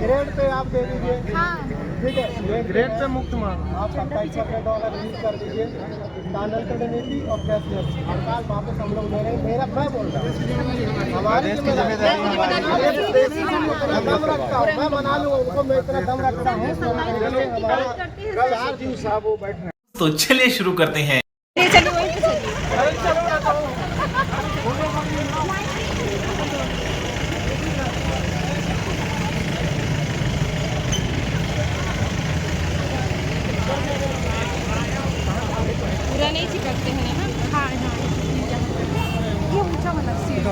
Grade pay आप दे दीजिए। हाँ ठीक है, ग्रेड पे मुक्त मांग आप $27 रिलीज कर दीजिए। अनअल्टरनेटिव और कैशलेस हड़ताल वापस हम लोग ले रहे हैं। मेरा मैं बोल रहा हूँ हमारी जिम्मेदारी दम रखता हूँ, मैं मना लूँगा उनको, मैं इतना दम रखता हूँ। साहब वो बैठ रहे हैं। तो चलिए शुरू करते हैं। पूरा नहीं चिपकते हैं ना। हाँ हाँ, ये ऊंचा वाला सीट।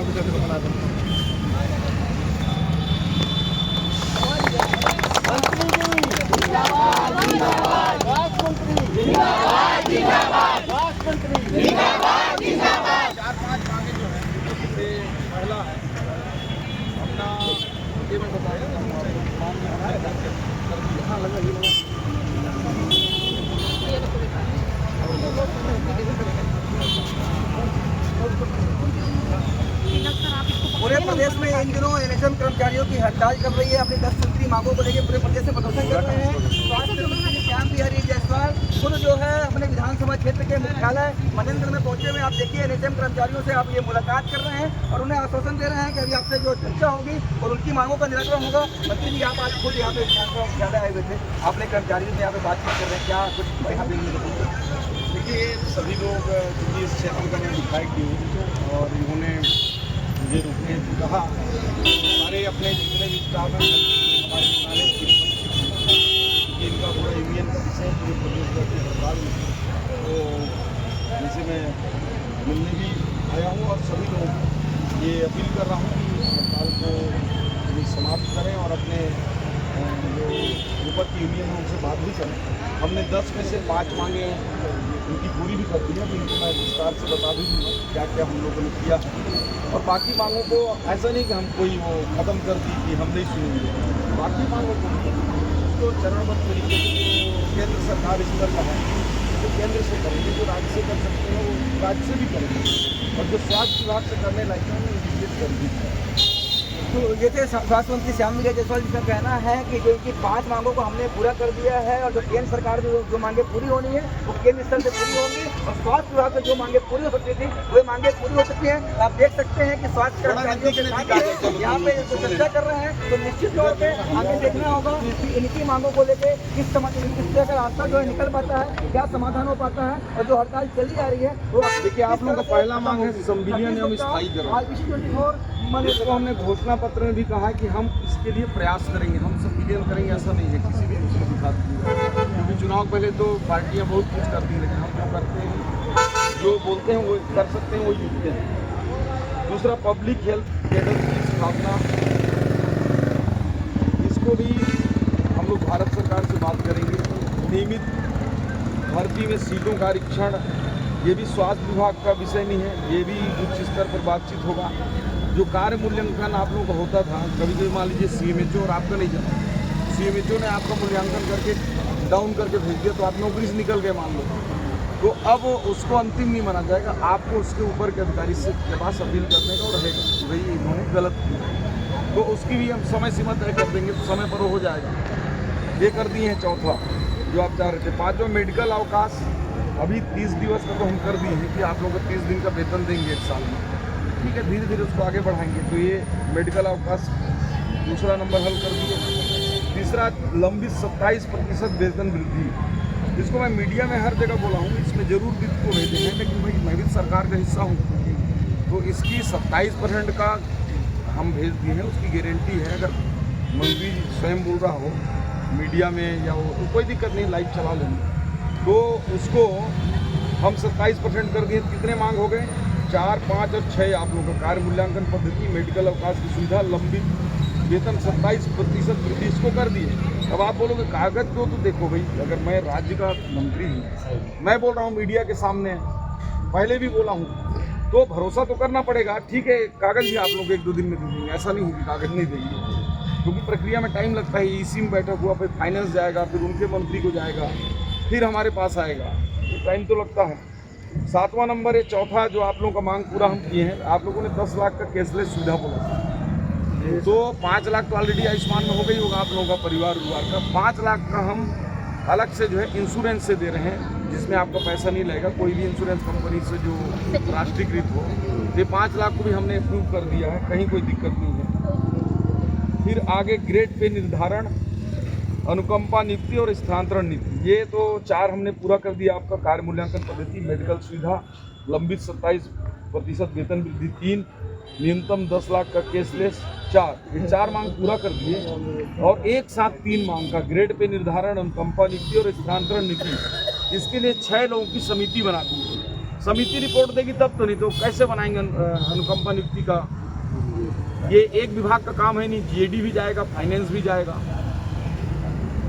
चार पांच मांगे जो है, जैसे पहला है अपना ये मैं बताया ना, हाँ लगा ये लगा। पूरे प्रदेश में इन दिनों एनएचएम कर्मचारियों की हड़ताल चल रही है। अपनी 10 सूत्री मांगों को लेकर पूरे प्रदेश में प्रदर्शन कर रहे हैं। स्वास्थ्य मंत्री श्याम बिहारी जायसवाल खुद जो है अपने विधानसभा क्षेत्र के मुख्यालय मनेंद्र में पहुंचे हुए। आप देखिए एनएचएम कर्मचारियों से आप ये मुलाकात कर रहे हैं और उन्हें आश्वासन दे रहे हैं कि अभी आपसे जो चर्चा होगी और उनकी मांगों का निराकरण होगा। मंत्री जी, आप आज खुद यहाँ पे विधानसभा मुख्यालय आए हुए थे, आपने कर्मचारियों से यहाँ पे बातचीत कर रहे हैं, क्या कुछ यहाँ पे? देखिए, सभी लोग क्योंकि इस क्षेत्र का मैं विधायक भी हूँ और इन्होंने मुझे रुकने को कहा। हमारे अपने जितने भी स्टाफ हैं हमारे इनका पूरा यूनियन का विषय पूरे प्रदेश भर की हड़ताल में, तो जैसे मैं मिलने भी आया हूँ और सभी लोग ये अपील कर रहा हूँ कि हड़ताल को समाप्त करें और अपने जो ऊपर की यूनियन है उनसे बात भी करें। हमने 10 में से 5 मांगे उनकी पूरी भी कर दी है, इनको मैं विस्तार से बता भी दूँगा क्या क्या हम लोगों ने किया है। और बाकी मांगों को ऐसा नहीं कि हम कोई वो ख़त्म कर दी कि हम नहीं सुनेंगे, बाकी मांगों को तो चरणबद्ध तरीके से जो केंद्र सरकार स्तर का है तो केंद्र से करेंगे, जो राज्य से कर सकते हैं वो राज्य से भी करेंगे और जो स्वास्थ्य विभाग से करने लायक है उन्हें विजिट कर दी। तो ये थे स्वास्थ्य मंत्री श्याम बिहारी जायसवाल, जिसका कहना है कि जो इनकी 5 मांगों को हमने पूरा कर दिया है और जो केंद्र सरकार में जो मांगे पूरी होनी है वो केंद्र स्तर से पूरी होंगी और स्वास्थ्य विभाग से जो मांगे पूरी हो सकती थी वो मांगे पूरी हो सकती हैं। आप देख सकते हैं कि स्वास्थ्य कर्मचारियों के साथ यहाँ पे जो चर्चा कर रहे हैं, तो निश्चित तौर पर आगे देखना होगा कि इनकी मांगों को लेकर किस तरह का रास्ता जो है निकल पाता है, क्या समाधान हो पाता है। और जो हड़ताल चली जा रही है वो देखिए, आप लोगों का पहला मांग है संविलियन एवं स्थायी करें। इसको हमने घोषणा पत्र में भी कहा है कि हम इसके लिए प्रयास करेंगे, हम सब विलीन करेंगे, ऐसा नहीं है किसी भी दूसरे के साथ। क्योंकि चुनाव पहले तो पार्टियां बहुत कुछ करती हैं, लेकिन हम जो करते हैं, जो बोलते हैं वो कर सकते हैं, वो जीतते हैं। दूसरा, पब्लिक हेल्थ कैडर की स्थापना, इसको भी हम लोग भारत सरकार से बात करेंगे। नियमित भर्ती में सीटों का आरक्षण, ये भी स्वास्थ्य विभाग का विषय नहीं है, ये भी उच्च स्तर पर बातचीत होगा। जो कार्य मूल्यांकन आप लोगों का होता था, कभी कभी मान लीजिए सीएमएचओ और आपका नहीं जाता, सीएमएचओ ने आपका मूल्यांकन करके डाउन करके भेज दिया तो आप नौकरी से निकल गए मान लो, तो अब उसको अंतिम नहीं माना जाएगा। आपको उसके ऊपर के अधिकारी से के पास अपील करने का रहेगा कि भाई इन्होंने गलत किया, तो उसकी भी हम समय सीमा तय कर देंगे, तो समय पर हो जाएगा। ये कर दिए हैं। चौथा जो आप चाह रहे थे, 5वां मेडिकल अवकाश, अभी 30 दिवस का तो हम कर दिए हैं कि आप लोग को 30 दिन का वेतन देंगे 1 साल में, ठीक है, धीरे धीरे उसको आगे बढ़ाएंगे। तो ये मेडिकल अवकाश दूसरा नंबर हल कर दिए। तीसरा, लंबित 27% वेतन वृद्धि, इसको मैं मीडिया में हर जगह बोला हूँ, इसमें जरूर दिक्कत को भेजे हैं, लेकिन भाई मैं भी सरकार का हिस्सा हूँ, तो इसकी 27% का हम भेज दिए हैं। उसकी गारंटी है, अगर मंत्री स्वयं बोल रहा हो मीडिया में या वो, तो कोई दिक्कत नहीं, लाइव चला लेंगे। तो उसको हम 27% कर दिए। कितने मांग हो गए? 4, 5 और 6 आप लोगों का कार्य मूल्यांकन पद्धति, मेडिकल अवकाश की सुविधा, लंबित वेतन 27% वृद्धि, इसको कर दिए। अब आप बोलोगे कागज को, तो देखो भाई, अगर मैं राज्य का मंत्री हूँ, मैं बोल रहा हूँ मीडिया के सामने, पहले भी बोला हूँ, तो भरोसा तो करना पड़ेगा। ठीक है, कागज भी आप लोग 1-2 दिन में दे देंगे, ऐसा नहीं होगी कागज नहीं देंगे, क्योंकि प्रक्रिया में टाइम लगता है। ईसी में बैठक हुआ, फिर फाइनेंस जाएगा, फिर उनके मंत्री को जाएगा, फिर हमारे पास आएगा, तो टाइम तो लगता है। 7वां नंबर है, चौथा जो आप लोगों का मांग पूरा हम किए हैं, आप लोगों ने 10 लाख का कैशलेस सुविधा बोला, तो 5 लाख तो ऑलरेडी आयुष्मान में हो गई होगा आप लोगों का परिवार का। 5 लाख का हम अलग से जो है इंश्योरेंस से दे रहे हैं, जिसमें आपका पैसा नहीं लगेगा। कोई भी इंश्योरेंस कंपनी से जो राष्ट्रीयकृत हो, ये 5 लाख को भी हमने अप्रूव कर दिया है, कहीं कोई दिक्कत नहीं है। फिर आगे ग्रेड पे निर्धारण, अनुकंपा नियुक्ति और स्थानांतरण नीति, ये तो 4 हमने पूरा कर दिया। आपका कार्य मूल्यांकन पद्धति, मेडिकल सुविधा, लंबित 27% वेतन वृद्धि 3, न्यूनतम 10 लाख का केसलेस 4, ये 4 मांग पूरा कर दिए। और एक साथ 3 मांग का ग्रेड पे निर्धारण, अनुकंपा नियुक्ति और स्थानांतरण नीति, इसके लिए 6 लोगों की समिति बना दी है। समिति रिपोर्ट देगी तब तो, नहीं तो कैसे बनाएंगे अनुकंपा नियुक्ति का? ये एक विभाग का काम है नहीं, जीएडी भी जाएगा, फाइनेंस भी जाएगा।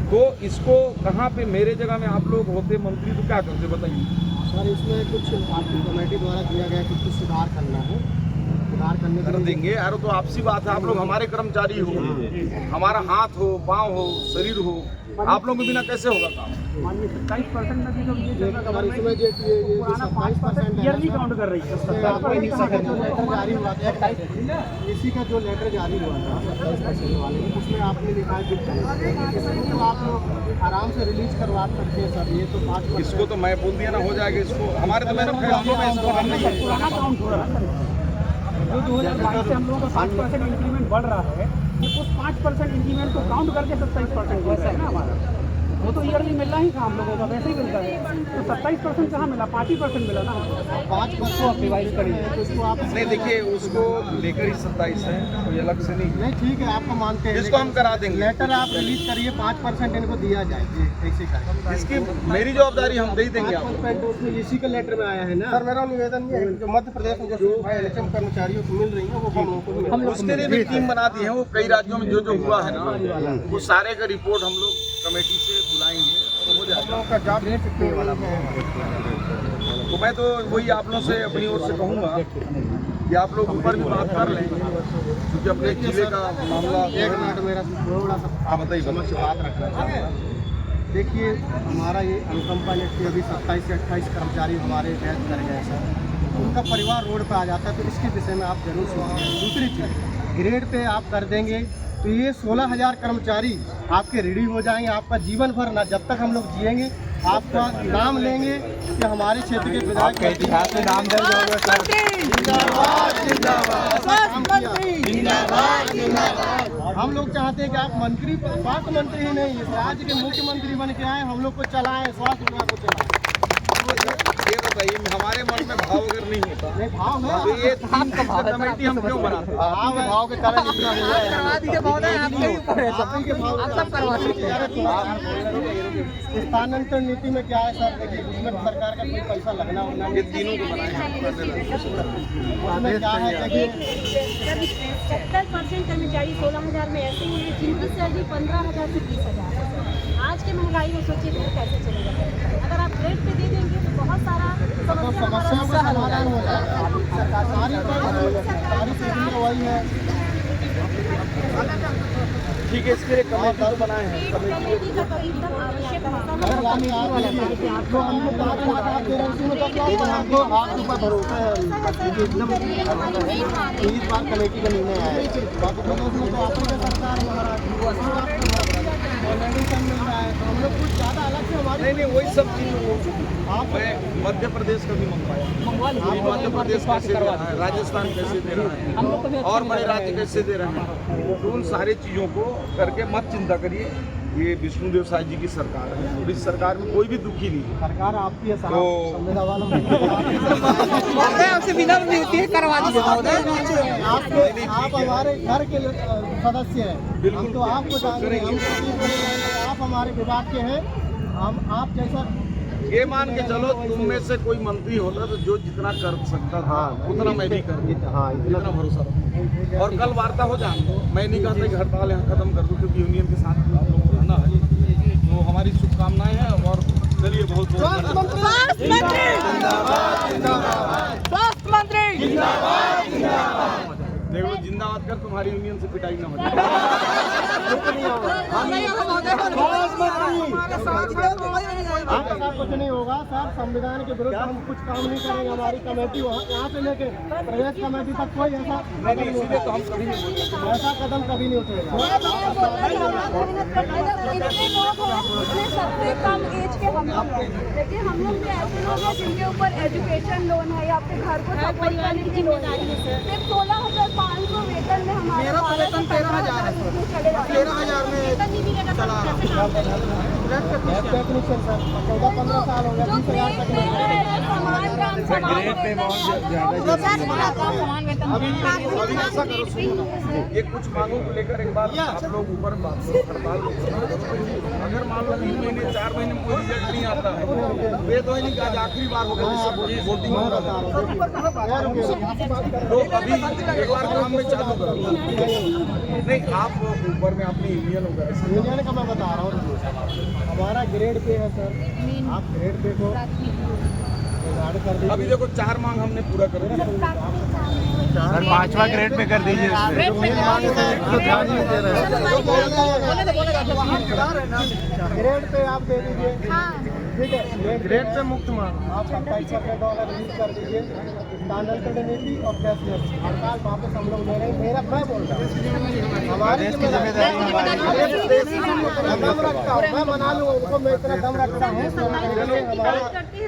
तो इसको कहाँ पे, मेरे जगह में आप लोग होते मंत्री तो क्या करते बताइए? सर इसमें कुछ आपकी कमेटी द्वारा दिया गया कुछ सुधार करना है, सुधार करने कर देंगे यार, तो आपसी बात है। आप लोग हमारे कर्मचारी हो, हमारा हाथ हो, पाँव हो, शरीर हो, आप लोगों के बिना कैसे होगा काम? 27% में भी जो ये पुराना 5% ईयरली काउंट कर रही है। लेटर जारी हुआ था, इसी का जो लेटर जारी हुआ था 27% वाले, उसमें आपने लिखा है तो आप लोग आराम से रिलीज करवा सकते हैं सर। ये तो 5%, इसको तो मैं बोल दिया ना, हो जाएगा। इसको हमारे तो मेरे फैसलों में इसको हम नहीं है। पुराना काउंट हो रहा है। जो 2022 से हम लोगों का 5% इंक्रीमेंट बढ़ रहा है, उस 5% इंक्रीमेंट को काउंट करके 27% मिल रहा है ना हमारा। वो तो ईयरली मिलना ही था हम लोगों का, वैसे ही मिलता है। तो 27% कहाँ मिला, 5% मिला ना। 5% आप रिवाइज करिए, उसको आप नहीं, देखिए उसको लेकर ही 27 है, कोई अलग से नहीं। ठीक है, आपको मानते हैं, इसको हम करा देंगे। लेटर आप रिलीज करिए, 5% इनको दिया जाए, ऐसे का इसकी मेरी जवाबदारी हम दे देंगे आपको। 5% उसमें इसी का लेटर में आया है ना। सर मेरा निवेदन ये है, जो मध्य प्रदेश में जो एलएचएम कर्मचारियों को मिल रही है वो हम लोगों को उसके लिए भी टीम बना दी है। वो कई राज्यों में जो हुआ है ना, वो सारे का रिपोर्ट हम लोग कमेटी से बुलाएंगे और हो जाएगा। का जॉब पे वाला तो मैं तो वही आप लोगों से अपनी ओर से कहूँगा कि आप लोग ऊपर भी बात कर लें, क्योंकि अपने जिले का मामला। एक मिनट मेरा थोड़ा सा आप बताइए, समझ बात रखना चाहूँगा। देखिए हमारा ये अनुकंपा नियुक्ति अभी 27 से 28 कर्मचारी हमारे बैच कर गए सर, उनका परिवार रोड पे आ जाता है, तो इसके विषय में आप जरूर सोचें। दूसरी चीज़, ग्रेड पे आप कर देंगे तो ये 16,000 कर्मचारी आपके रेडी हो जाएंगे। आपका जीवन भर ना, जब तक हम लोग जिएंगे आपका नाम लेंगे कि हमारे क्षेत्र के विधायक के इतिहास में नाम दर्ज होगा सर। जिंदाबाद जिंदाबाद जिंदाबाद। हम लोग चाहते हैं कि आप मंत्री, स्वास्थ्य मंत्री ही नहीं, इस राज्य के मुख्यमंत्री बन के आए, हम लोग को चलाएं, स्वास्थ्य विभाग को चलाएं। ये बताइए, हमारे मन में भाव अगर नहीं होता, नहीं भाव है, तो ये कमेटी हम क्यों बनाते हैं? भाव के कारण इतना हुआ है। स्थानांतरण नीति में क्या है सर, देखिए उसमें सरकार का कोई पैसा लगना होना, ये तीनों को बनाए उसमें क्या है, देखिए 70% कर्मचारी 16,000 में ऐसे ही हैं जिनकी सैलरी 15,000 से 20,000। आज के महंगाई में सोचिए फिर कैसे चलेगा। अगर आप रेट पे दे देंगे तो बहुत सारा समस्याओं का समाधान हो जाएगा। सरकारी सुविधा वही है। ठीक है, इसके लिए कमेटी तो बनाए हैं। कमेटी का कभी तक आवश्यक अगर वाली आप हमको 5 लाख आप दे रहे हैं, उसी में 10 लाख हमको आपके ऊपर भरोसा है एकदम। 30 बार कमेटी का निर्णय है, बाकी उसमें तो आपकी सरकार है महाराज, मिल रहा है, तो हम लोग कुछ ज़्यादा अलग से हमारे नहीं, वही सब चीज़ आप मैं मध्य प्रदेश का भी मंगवाया। मध्य प्रदेश कैसे दे रहा है, राजस्थान कैसे दे रहा है, और बड़े राज्य कैसे दे रहे हैं, तो उन सारी चीज़ों को करके मत चिंता करिए। ये विष्णुदेव साय जी की सरकार है, और इस सरकार में कोई भी दुखी नहीं है। सरकार आपकी है, तो संविदा वालों आपसे विनम्र होती है, करवा दीजिए आप हमारे घर के सदस्य हैं, बिल्कुल, तो आपको जानते हैं, आप हमारे विभाग के हैं, हम आप जैसा ये मान के चलो, तुम में से कोई मंत्री होता तो जो जितना कर सकता था उतना मैं भी कर देता। हाँ, इतना भरोसा रखो। और कल वार्ता हो जाए, मैं नहीं कहता कि हड़ताल यहाँ खत्म कर दूँ, क्योंकि यूनियन के साथ आप लोगों को रहना है। तो हमारी शुभकामनाएं हैं, और चलिए बहुत स्वास्थ्य मंत्री देखो, जिंदाबाद कर, तुम्हारी यूनियन से पिटाई ना हो जाए। आपके साथ कुछ नहीं होगा सर, संविधान के विरुद्ध हम कुछ काम नहीं करेंगे। हमारी कमेटी यहाँ से लेके प्रदेश कमेटी तक कोई ऐसा कदम कभी नहीं उठेगा। सबसे कम एज के हम लोग हैं, देखिए हम लोग भी ऐसे लोग हैं जिनके ऊपर एजुकेशन लोन है या अपने घर को सपोर्ट करने की जिम्मेदारी है। सिर्फ 16,500 वेतन में हमारा वेतन 13,000 है, 13,000 में वेतन नहीं मिलेगा सर, कैसे काम करेंगे? टेक्नीशियन सर 14-15 साल हो गया, 20,000 तक नहीं समान काम समान अभी ऐसा करो, ये कुछ मांगों को लेकर एक बार आप लोग ऊपर बात करो, हड़ताल करो। अगर मान लो 3 महीने 4 महीने में कोई रिजल्ट नहीं आता है, वे तो नहीं आज आखिरी बार होगा वोटिंग होगा, तो अभी एक बार काम में चालू करो। नहीं आप ऊपर में अपनी यूनियन होगा, यूनियन का मैं बता रहा हूँ, हमारा ग्रेड पे है सर, आप ग्रेड पे को कर दीजिए। अभी देखो 4 मांग हमने पूरा कर दिया, सर 5वां ग्रेड पे कर दीजिए ग्रेड पे आप दे दीजिए, ठीक है। ग्रेड पे मुक्त मांग आप $27 रिलीज कर दीजिए, स्टैंडर्ड नीति और कैशलेस हड़ताल वापस हम लोग ले रहे हैं। मेरा मैं बोल रहा हूँ, हमारी जिम्मेदारी दम रखता हूँ, मैं मना लूँ उनको, मैं इतना दम रखता हूँ।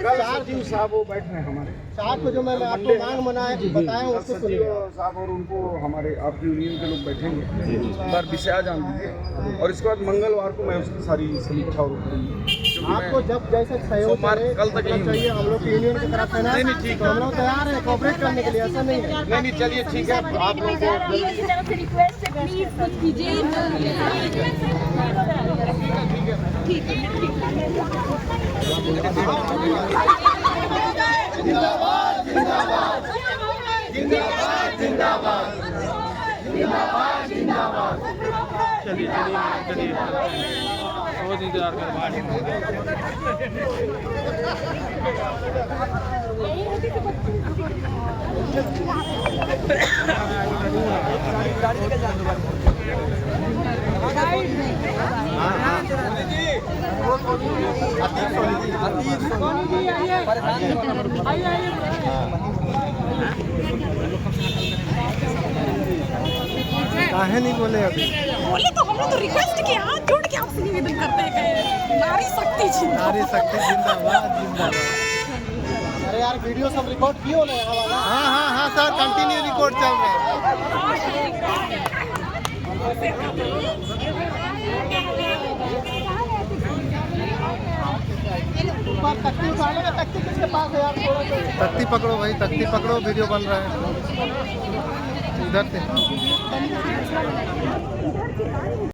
राजीव साहब वो बैठ रहे हैं हमारे साथ को जो मैं आपको मांग मनाया बताया उसको सुनिए साहब, और उनको हमारे आपकी यूनियन के लोग बैठेंगे, एक बार विषय जान दीजिए, और इसके बाद मंगलवार को मैं उसकी सारी समीक्षा और आपको जब जैसे सहयोग कल तक चाहिए हम लोग की यूनियन की तरफ से ना, नहीं, ठीक है। हम लोग तैयार हैं कोऑपरेट करने के लिए, ऐसा नहीं है। नहीं चलिए ठीक है, आप लोग की तरफ से रिक्वेस्ट है, प्लीज कुछ कीजिए। ठीक है जिंदाबाद जिंदाबाद जिंदाबाद जिंदाबाद जिंदाबाद जिंदाबाद। चलिए बहुत इंतजार कर काहे नहीं बोले अभी? बोले तो हम लोग तो रिक्वेस्ट किया, हाथ जोड़ के आपसे निवेदन करते हैं कि नारी शक्ति जिंदाबाद, नारी शक्ति जिंदाबाद जिंदाबाद। अरे यार वीडियो सब रिकॉर्ड किए हो ना यहाँ वाला? हाँ सर, कंटिन्यू रिकॉर्ड चल रहा है। तख्ती उठाने तख्ती किसके पास है यार? तख्ती पकड़ो भाई, तख्ती पकड़ो, वीडियो बन रहा है इधर से।